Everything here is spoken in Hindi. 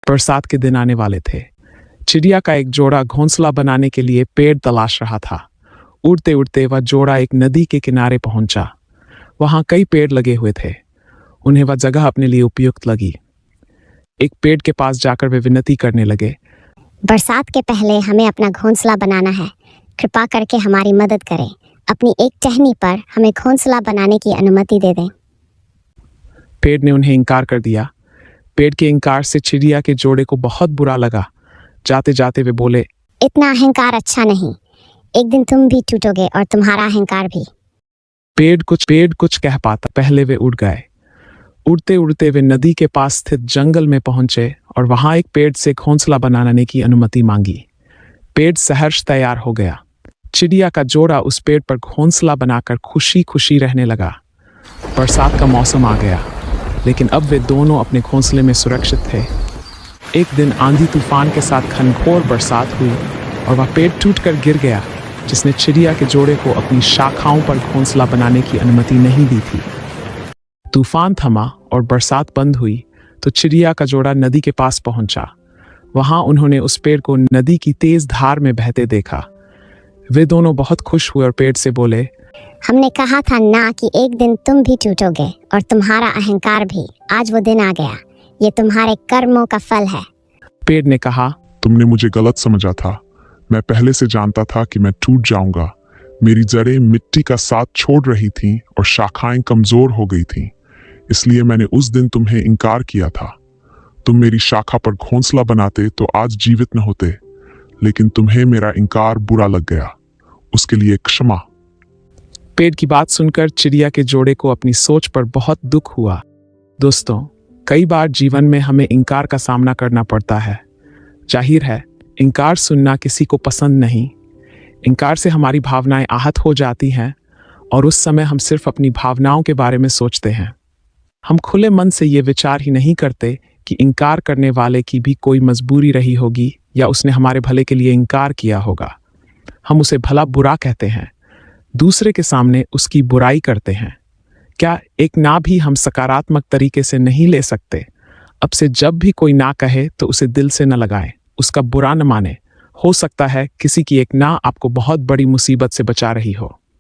बरसात के दिन आने वाले थे। चिड़िया का एक जोड़ा घोंसला बनाने के लिए पेड़ तलाश रहा था। उड़ते उड़ते वह जोड़ा एक नदी के किनारे पहुंचा। वहां कई पेड़ लगे हुए थे। उन्हें वह जगह अपने लिए उपयुक्त लगी। एक पेड़ के पास जाकर वे विनती करने लगे, बरसात के पहले हमें अपना घोंसला बनाना है। कृपा करके हमारी मदद करें। अपनी एक टहनी पर हमें घोंसला बनाने की अनुमति दे दें। पेड़ ने उन्हें इनकार कर दिया। पेड़ के इनकार से चिड़िया के जोड़े को बहुत बुरा लगा। जाते जाते वे बोले, इतना अहंकार अच्छा नहीं। एक दिन तुम भी टूटोगे और तुम्हारा अहंकार भी। पेड़ कुछ कह पाता पहले वे उड़ गए। उड़ते उड़ते वे नदी के पास स्थित जंगल में पहुंचे और वहां एक पेड़ से घोंसला बनाने की अनुमति मांगी। पेड़ सहर्ष तैयार हो गया। चिड़िया का जोड़ा उस पेड़ पर घोंसला बनाकर खुशी खुशी रहने लगा। बरसात का मौसम आ गया, लेकिन अब वे दोनों अपने घोंसले में सुरक्षित थे। एक दिन आंधी तूफान के साथ घनघोर बरसात हुई और वह पेड़ टूटकर गिर गया, जिसने चिड़िया के जोड़े को अपनी शाखाओं पर घोंसला बनाने की अनुमति नहीं दी थी। तूफान थमा और बरसात बंद हुई तो चिड़िया का जोड़ा नदी के पास पहुंचा। वहां उन्होंने उस पेड़ को नदी की तेज धार में बहते देखा। वे दोनों बहुत खुश हुए और पेड़ से बोले, हमने कहा था ना कि एक दिन तुम भी टूटोगे और तुम्हारा अहंकार भी। आज वो दिन आ गया। ये तुम्हारे कर्मों का फल है। पेड़ ने कहा, तुमने मुझे गलत समझा था। मैं पहले से जानता था कि मैं टूट जाऊंगा। मेरी जड़ें मिट्टी का साथ छोड़ रही थीं और शाखाएं कमजोर हो गई थीं। इसलिए मैंने उस दिन तुम्हें इनकार किया था। तुम मेरी शाखा पर घोंसला बनाते तो आज जीवित न होते, लेकिन तुम्हें मेरा इनकार बुरा लग गया। उसके लिए क्षमा। पेड़ की बात सुनकर चिड़िया के जोड़े को अपनी सोच पर बहुत दुख हुआ। दोस्तों, कई बार जीवन में हमें इनकार का सामना करना पड़ता है। जाहिर है, इनकार सुनना किसी को पसंद नहीं। इनकार से हमारी भावनाएं आहत हो जाती हैं और उस समय हम सिर्फ अपनी भावनाओं के बारे में सोचते हैं। हम खुले मन से ये विचार ही नहीं करते कि इनकार करने वाले की भी कोई मजबूरी रही होगी या उसने हमारे भले के लिए इनकार किया होगा। हम उसे भला बुरा कहते हैं, दूसरे के सामने उसकी बुराई करते हैं। क्या एक ना भी हम सकारात्मक तरीके से नहीं ले सकते? अब से जब भी कोई ना कहे तो उसे दिल से न लगाएं, उसका बुरा न माने। हो सकता है किसी की एक ना आपको बहुत बड़ी मुसीबत से बचा रही हो।